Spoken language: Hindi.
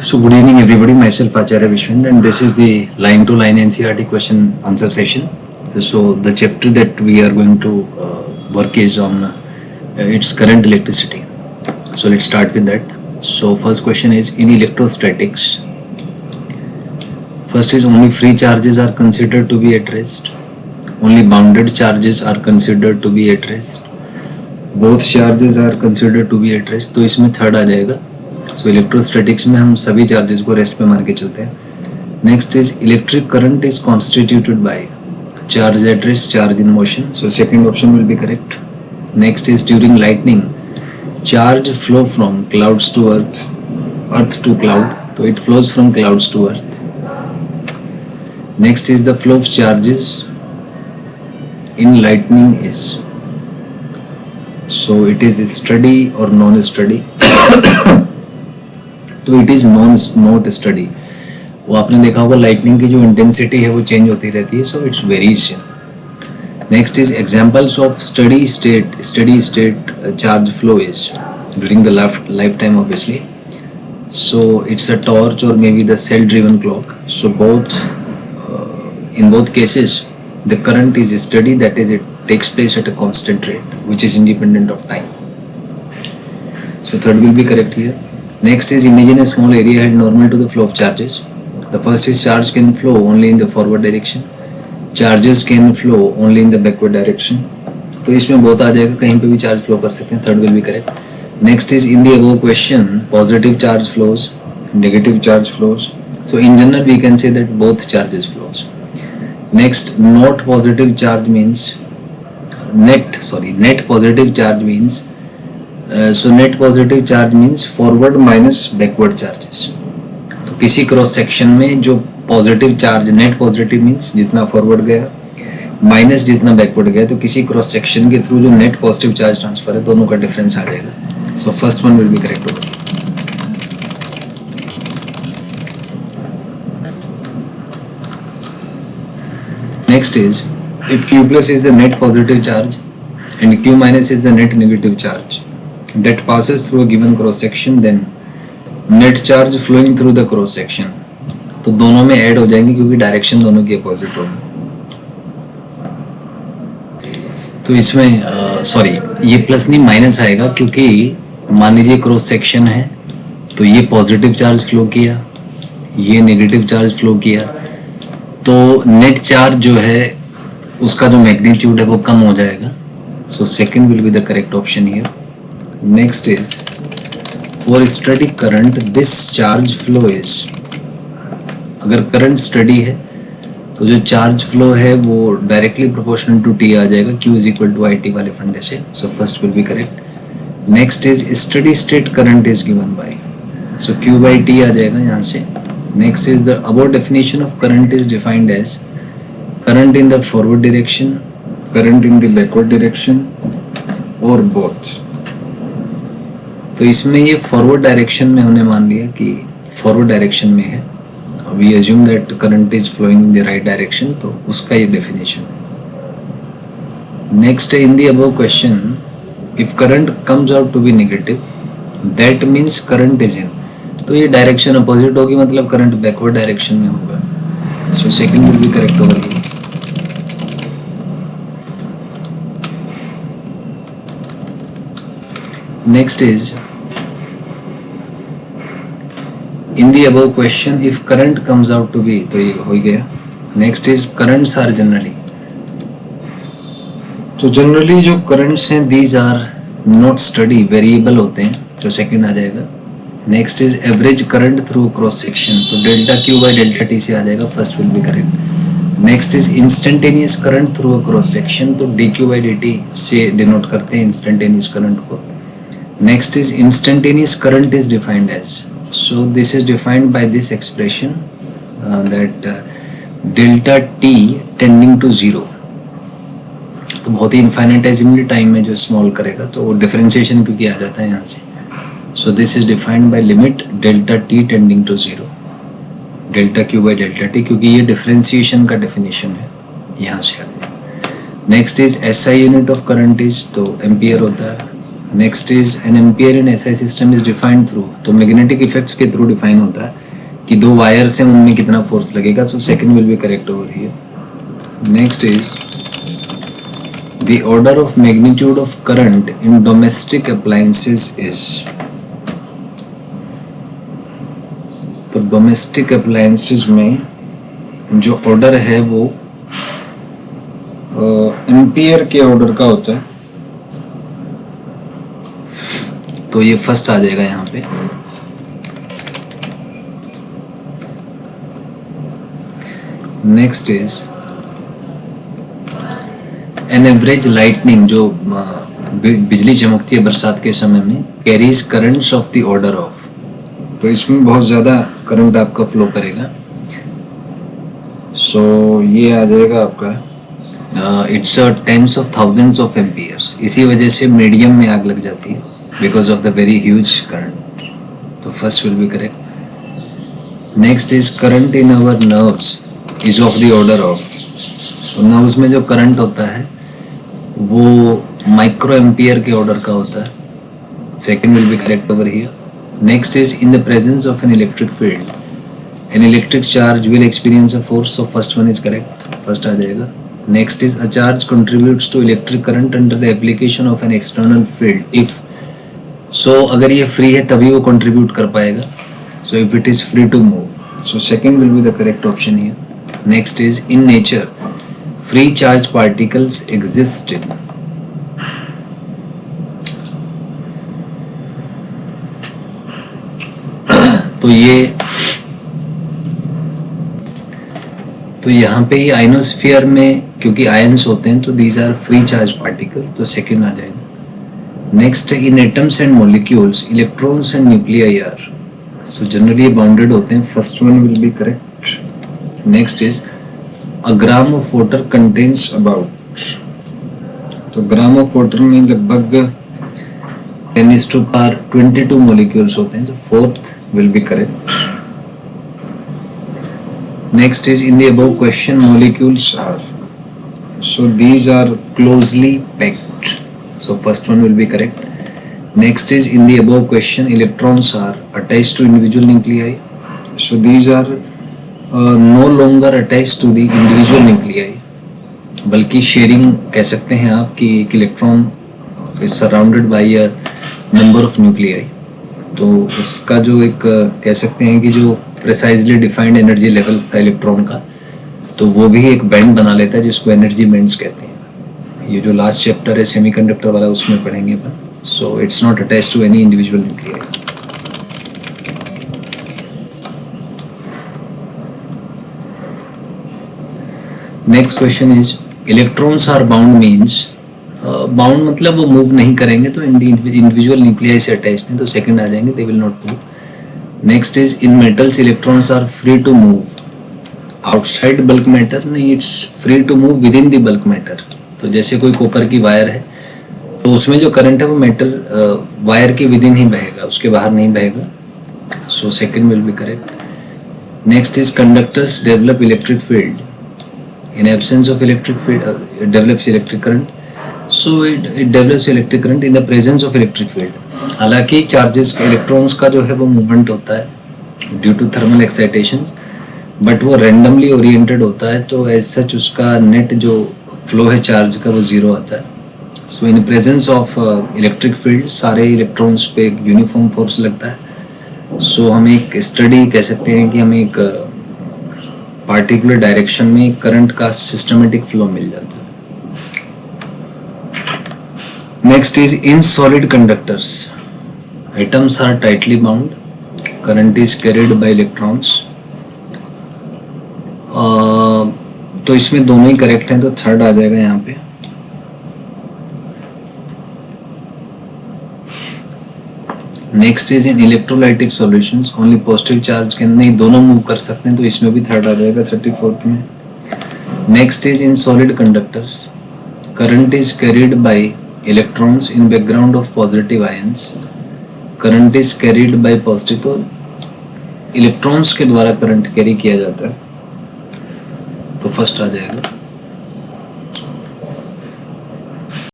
So good evening everybody, myself Acharya Vishwendra and this is the line to line NCERT question answer session. So the chapter that we are going to work is on its current electricity. So let's start with that. So first question is in electrostatics. First is only free charges are considered to be at rest. Only bounded charges are considered to be at rest. Both charges are considered to be at rest. तो इसमें थर्ड आ जाएगा. सो इलेक्ट्रोस्टैटिक्स में हम सभी चार्जेस को रेस्ट पे मान के चलते हैं. Next is electric current is constituted by charge at rest, charge in motion. So second option will be correct. Next is during lightning charge flow from clouds to earth, earth to cloud. तो it flows from clouds to earth. Next is the flow of charges in lightning is, so it is steady or non steady. तो इट इज नॉट स्टडी. वो आपने देखा होगा लाइटनिंग की जो इंटेंसिटी है वो चेंज होती रहती है, so it's variation. Next is examples of steady state charge flow is during the lifetime obviously. So it's a torch और may be the cell driven clock. So both in both cases the current is steady, that is it takes place at a constant rate which is independent of time. So third will be correct here. Next is imagine a small area held normal to the flow of charges. The first is charge can flow only in the forward direction, charges can flow only in the backward direction. तो इसमें बहुत आ जाएगा, कहीं पे भी चार्ज फ्लो कर सकते हैं. Third will be correct. Next is in the above question positive charge flows, negative charge flows. So in general we can say that both charges flows. Next, net positive charge means net positive charge means net positive charge means forward minus backward charges. तो किसी क्रॉस सेक्शन में जो positive charge, net positive means जितना फॉरवर्ड गया माइनस जितना बैकवर्ड गया, तो किसी क्रॉस सेक्शन के थ्रू जो नेट पॉजिटिव चार्ज ट्रांसफर है दोनों का डिफरेंस आ जाएगा. सो first one will be correct होगा. Next is if Q plus is the net positive charge and Q minus is the net negative charge that passes through a given cross section, then net charge flowing through the cross section. तो दोनों में ऐड हो जाएंगे क्योंकि डायरेक्शन दोनों की अपोजिट होगी. तो इसमें सॉरी ये प्लस नहीं माइनस आएगा क्योंकि मान लीजिए क्रॉस सेक्शन है तो ये पॉजिटिव चार्ज फ्लो किया, ये नेगेटिव चार्ज फ्लो किया, तो नेट चार्ज जो है उसका जो मैग्नीट्यूड है वो कम हो जाएगा. So second will be the correct option here. Next is for steady current this charge flow is, अगर करंट स्टडी है तो जो चार्ज फ्लो है वो डायरेक्टली प्रोपोर्शनल टू टी आ जाएगा, Q is equal to IT वाले फंडे से. So first will be correct. Next is steady state current is given by, so Q by T आ जाएगा यहाँ से. Next is the above definition of current is defined as current in the forward direction, current in the backward direction or both. तो इसमें ये forward direction में हमने मान लिया कि forward direction में है. We assume that current is flowing in the right direction, तो उसका ये definition है. Next in the above question, if current comes out to be negative, that means current is in. तो ये डायरेक्शन अपोजिट होगी, मतलब करंट बैकवर्ड डायरेक्शन में होगा. So second will be correct होगा. Next is in the above question if current comes out to be, तो ये हो गया. Next is currents are generally, तो जनरली जो करंट्स हैं these are not steady, variable होते हैं, तो सेकंड आ जाएगा. Next is average current through cross section, तो delta Q by delta T से आ जाएगा. First will be correct. Next is instantaneous current through a cross section, तो DQ बाई DT से डिनोट करते हैं इंस्टेंटेनियस करंट को. Next is instantaneous current is defined as, so this is defined by this expression that delta T tending to 0. तो बहुत ही इनफाइनाइटेसिमली टाइम में जो स्मॉल करेगा तो वो डिफरेंशिएशन क्योंकि आ जाता है यहाँ से. So this is defined by limit delta T tending to 0, delta Q by delta T, क्योंकि ये डिफरेंशिएशन का डेफिनेशन है, यहाँ से आता है. Next is SI unit of current is, तो एम्पियर होता है. Next is an ampere in SI system is defined through, तो मैग्नेटिक इफेक्ट्स के थ्रू डिफाइन होता है कि दो वायर्स हैं उनमें कितना फोर्स लगेगा, सो second will be correct over here. Next is the order of magnitude of current in domestic appliances is, तो डोमेस्टिक अप्लायंसेस में जो ऑर्डर है वो एम्पियर के ऑर्डर का होता है, तो ये फर्स्ट आ जाएगा यहाँ पे। Next is an average lightning, जो बिजली चमकती है बरसात के समय में, carries currents of the order of, तो इसमें बहुत ज़्यादा करंट आपका फ्लो करेगा, सो ये आ जाएगा आपका it's tens of thousands of amperes. इसी वजह से मीडियम में आग लग जाती है because of the very huge current, तो first will be correct. Next is current in our nerves is of the order of, तो नर्व्स में जो करंट होता है वो माइक्रो एम्पियर के ऑर्डर का होता है, second will be correct over here. Next is in the presence of an electric field an electric charge will experience a force, so first one is correct, first आ जाएगा। Next is a charge contributes to electric current under the application of an external field if, so अगर ये फ्री है तभी वो कंट्रीब्यूट कर पाएगा, so if it is free to move, so second will be the correct option here. Next is in nature free charge particles existed, तो यहाँ पे ये आयनोस्फीयर में क्योंकि आयंस होते हैं तो these are free charge particle, तो सेकेंड आ जाएगा। नेक्स्ट है in atoms and molecules electrons and nuclei are, so generally bounded होते हैं, first one will be correct. Next is a gram of water contains about, तो ग्राम ऑफ वाटर में लगभग 10⁻22 मॉलिक्यूल्स होते हैं, तो fourth will be correct. Next is in the above question molecules are, so these are closely packed, so first one will be correct. Next is in the above question electrons are attached to individual nuclei, so these are no longer attached to the individual nuclei, बल्कि शेयरिंग कह सकते हैं आप कि एक electron is surrounded by a number of nuclei, तो उसका जो एक कह सकते हैं कि जो प्रिसाइजली डिफाइंड एनर्जी लेवल्स था इलेक्ट्रॉन का, तो वो भी एक बैंड बना लेता है जिसको एनर्जी बैंड्स कहते हैं। ये जो लास्ट चैप्टर है सेमीकंडक्टर वाला उसमें पढ़ेंगे अपन, so it's not attached to any individual nuclei. Next question is electrons are bound means, bound मतलब वो मूव नहीं करेंगे, तो इंडिविजुअल न्यूक्लियाई से अटैच्ड नहीं, तो सेकंड आ जाएंगे, they will not move. Next is in metals electrons are free to move outside bulk matter, नहीं it's free to move within the bulk matter, तो जैसे कोई कॉपर की वायर है तो उसमें जो करंट है वो मैटर वायर के विद इन ही बहेगा, उसके बाहर नहीं बहेगा, सो second will be correct. Next is conductors develop electric field in absence of electric field develops electric current, so it develops electric current in the presence of electric field. हालांकि चार्जेस इलेक्ट्रॉन्स का जो है वो मूवमेंट होता है ड्यू टू थर्मल एक्साइटेशंस, बट वो रैंडमली ओरिएंटेड होता है, तो एज सच उसका नेट जो फ्लो है चार्ज का वो जीरो आता है। So in presence of electric field सारे इलेक्ट्रॉन्स पे एक यूनिफॉर्म फोर्स लगता है, सो हम एक स्टडी कह सकते हैं कि हमें एक पार्टिकुलर डायरेक्शन में करंट का सिस्टमेटिक फ्लो मिल जाता है। Next is in solid conductors atoms are tightly bound, current is carried by electrons, तो इसमें दोनों ही करेक्ट हैं, तो थर्ड आ जाएगा यहाँ पे। Next is in electrolytic solutions only positive charge can, नहीं दोनों मूव कर सकते हैं, तो इसमें भी थर्ड आ जाएगा 34th में। Next is in solid conductors current is carried by electrons in background of positive ions, current is carried by positive, तो इलेक्ट्रॉन्स के द्वारा करंट कैरी किया जाता है, तो फर्स्ट आ जाएगा।